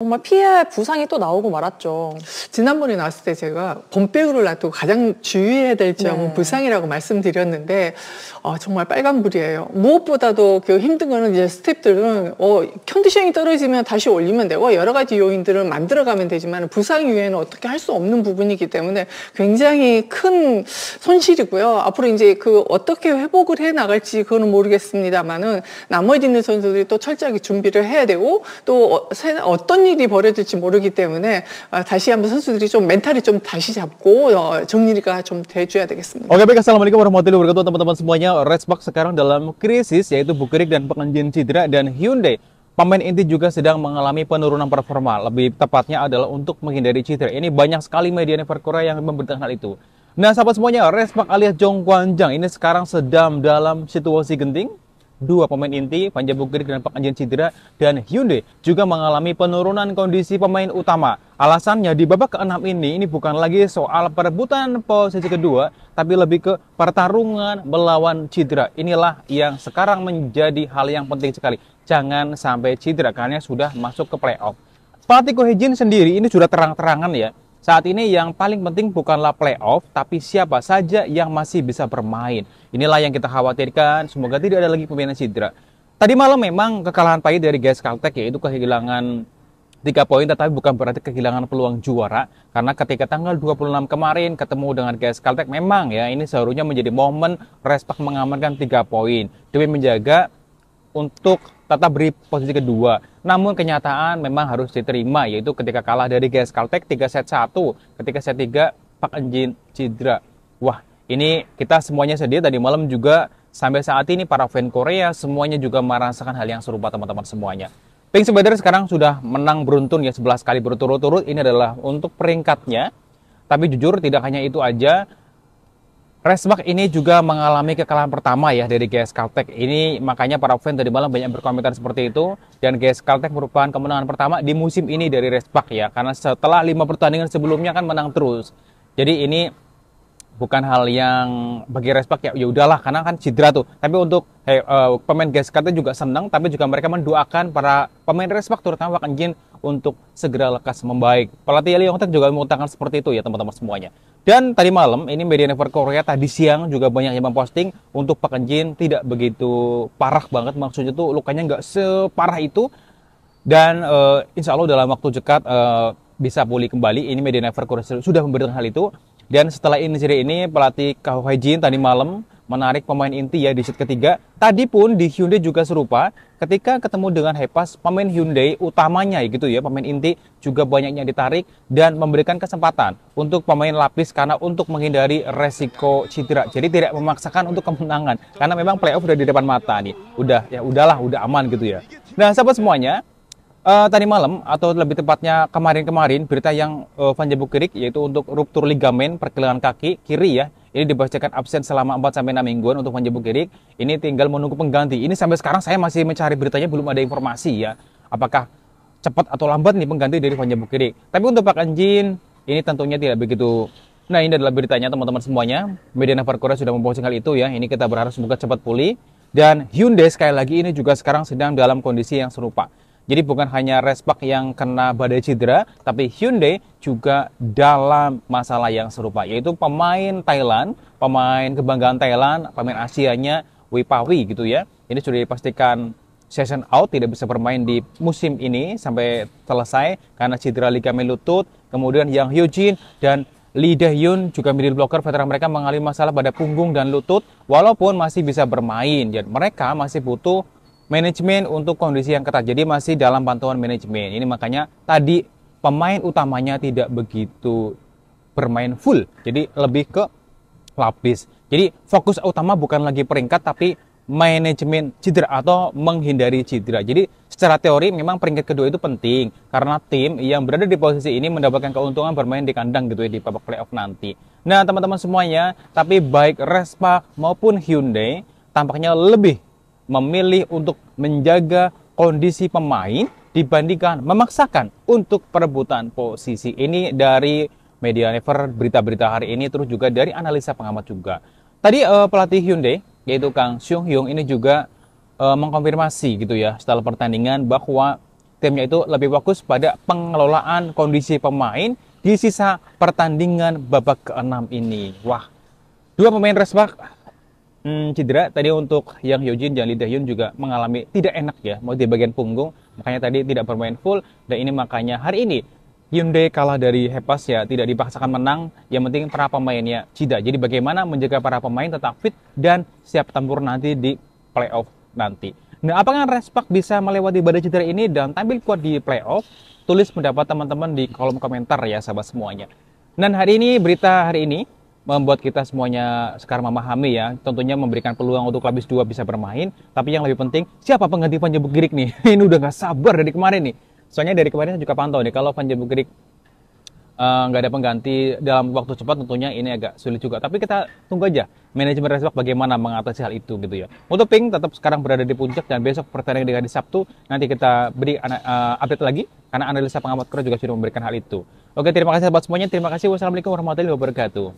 정말 피해 부상이 또 나오고 말았죠. 지난번에 나왔을 때 제가 범백으로 놔두고 가장 주의해야 될 점은 네. 부상이라고 말씀드렸는데 정말 빨간불이에요. 무엇보다도 그 힘든 거는 이제 스태프들은 컨디션이 떨어지면 다시 올리면 되고 여러 가지 요인들을 만들어가면 되지만 부상 이후에는 어떻게 할 수 없는 부분이기 때문에 굉장히 큰 손실이고요. 앞으로 이제 그 어떻게 회복을 해 나갈지 그거는 모르겠습니다만은 나머지 있는 선수들이 또 철저하게 준비를 해야 되고 또 어떤 일이 벌어질지 모르기 때문에 다시 한번 선수들이 좀 멘탈이 좀 다시 잡고 정리가 좀 돼줘야 되겠습니다. Oke, baik, assalamualaikum warahmatullahi wabarakatuh teman-teman semuanya. Redbox sekarang dalam krisis yaitu Bukirik dan Pekenjin cedera dan Hyundai pemain inti juga sedang mengalami penurunan performa. Lebih tepatnya adalah untuk menghindari cedera. Ini banyak sekali media Never Korea yang memberitakan hal itu. Nah, sahabat semuanya, Redbox alias Jong Kwanjang ini sekarang sedang dalam situasi genting. Dua pemain inti, Panja Bukirik dan Pekenjin cedera, dan Hyundai juga mengalami penurunan kondisi pemain utama. Alasannya di babak ke-6 ini bukan lagi soal perebutan posisi kedua, tapi lebih ke pertarungan melawan cedera. Inilah yang sekarang menjadi hal yang penting sekali. Jangan sampai cedera karena sudah masuk ke playoff. Pelatih Ko Hee-jin sendiri ini sudah terang-terangan ya. Saat ini yang paling penting bukanlah playoff, tapi siapa saja yang masih bisa bermain. Inilah yang kita khawatirkan, semoga tidak ada lagi pemain cedera. Tadi malam memang kekalahan pahit dari GS Caltech yaitu kehilangan 3 poin, tetapi bukan berarti kehilangan peluang juara. Karena ketika tanggal 26 kemarin ketemu dengan GS Caltech, memang ya ini seharusnya menjadi momen Redbox mengamankan 3 poin. Demi menjaga untuk tetap beri posisi kedua. Namun kenyataan memang harus diterima, yaitu ketika kalah dari GS Caltech 3-1, ketika set 3 Pekenjin cedera. Wah, ini kita semuanya sedih. Tadi malam juga sampai saat ini para fan Korea semuanya juga merasakan hal yang serupa teman-teman semuanya. Pink Spider sekarang sudah menang beruntun ya 11 kali berturut-turut. Ini adalah untuk peringkatnya. Tapi jujur tidak hanya itu aja. Redbox ini juga mengalami kekalahan pertama ya dari GS Caltech. Ini makanya para fan tadi malam banyak berkomentar seperti itu. Dan GS Caltech merupakan kemenangan pertama di musim ini dari Redbox ya. Karena setelah 5 pertandingan sebelumnya kan menang terus. Jadi ini bukan hal yang bagi Redbox ya udahlah karena kan cedera tuh. Tapi untuk pemain GS Caltech juga senang. Tapi juga mereka mendoakan para pemain Redbox terutama Pekenjin untuk segera lekas membaik. Pelatih Lee Yong-taek juga mengatakan seperti itu ya teman-teman semuanya. Dan tadi malam ini media Never Korea tadi siang juga banyak yang memposting untuk Pekenjin tidak begitu parah banget, maksudnya tuh lukanya nggak separah itu. Dan insya Allah dalam waktu dekat bisa pulih kembali. Ini media Never Korea sudah memberitakan hal itu. Dan setelah insiden ini pelatih Ko Hee-jin tadi malam menarik pemain inti ya di set ketiga. Tadi pun di Hyundai juga serupa. Ketika ketemu dengan Hepas, pemain Hyundai utamanya gitu ya, pemain inti juga banyaknya ditarik dan memberikan kesempatan untuk pemain lapis karena untuk menghindari resiko cedera. Jadi tidak memaksakan untuk kemenangan karena memang playoff udah di depan mata nih. Udah aman gitu ya. Nah, sahabat semuanya, tadi malam atau lebih tepatnya kemarin berita yang Panja Bukirik yaitu untuk ruptur ligamen pergelangan kaki kiri ya. Ini dibacakan absen selama 4-6 mingguan untuk Panja Bukirik. Ini tinggal menunggu pengganti. Ini sampai sekarang saya masih mencari beritanya, belum ada informasi ya. Apakah cepat atau lambat nih pengganti dari Panja Bukirik. Tapi untuk Pekenjin ini tentunya tidak begitu. Nah, ini adalah beritanya teman-teman semuanya. Media Never Korea sudah memposting hal itu ya. Ini kita berharap semoga cepat pulih. Dan Hyundai sekali lagi ini juga sekarang sedang dalam kondisi yang serupa. Jadi bukan hanya Redbox yang kena badai cedera, tapi Hyundai juga dalam masalah yang serupa. Yaitu pemain Thailand, pemain kebanggaan Thailand, pemain Asianya Wipawi gitu ya. Ini sudah dipastikan season out, tidak bisa bermain di musim ini sampai selesai karena cedera ligamen lutut. Kemudian Yang Hyojin dan Lee Dae-hyun juga middle blocker veteran mereka mengalami masalah pada punggung dan lutut. Walaupun masih bisa bermain, dan mereka masih butuh manajemen untuk kondisi yang ketat. Jadi masih dalam pantauan manajemen. Ini makanya tadi pemain utamanya tidak begitu bermain full. Jadi lebih ke lapis. Jadi fokus utama bukan lagi peringkat tapi manajemen cedera atau menghindari cedera. Jadi secara teori memang peringkat kedua itu penting karena tim yang berada di posisi ini mendapatkan keuntungan bermain di kandang gitu ya di babak playoff nanti. Nah, teman-teman semuanya, tapi baik Redbox maupun Hyundai tampaknya lebih memilih untuk menjaga kondisi pemain dibandingkan memaksakan untuk perebutan posisi. Ini dari media Never berita-berita hari ini, terus juga dari analisa pengamat juga. Tadi pelatih Hyundai yaitu Kang Seung Hyung ini juga mengkonfirmasi gitu ya setelah pertandingan bahwa timnya itu lebih fokus pada pengelolaan kondisi pemain di sisa pertandingan babak ke-6 ini. Wah, dua pemain Resbak cedera. Tadi untuk Yang Hyojin dan Lee Dae-hyun juga mengalami tidak enak ya, mau di bagian punggung, makanya tadi tidak bermain full. Dan ini makanya hari ini Hyundai kalah dari Hepas ya, tidak dipaksakan menang. Yang penting para pemainnya cedera. Jadi bagaimana menjaga para pemain tetap fit dan siap tempur nanti di playoff nanti. Nah, apakah Resbak bisa melewati badai cedera ini dan tampil kuat di playoff? Tulis pendapat teman-teman di kolom komentar ya sahabat semuanya. Dan hari ini, berita hari ini membuat kita semuanya sekarang memahami ya, tentunya memberikan peluang untuk Lapis 2 bisa bermain, tapi yang lebih penting, siapa pengganti Van Bukirik nih? Ini udah gak sabar dari kemarin nih. Soalnya dari kemarin saya juga pantau nih, kalau Van Bukirik nggak ada pengganti dalam waktu cepat, tentunya ini agak sulit juga. Tapi kita tunggu aja manajemen Resbak bagaimana mengatasi hal itu gitu ya. Untuk Pink tetap sekarang berada di puncak dan besok pertandingan di hari Sabtu nanti kita beri update lagi karena analisa pengamat Kro juga sudah memberikan hal itu. Oke, terima kasih sahabat semuanya. Terima kasih. Wassalamualaikum warahmatullahi wabarakatuh.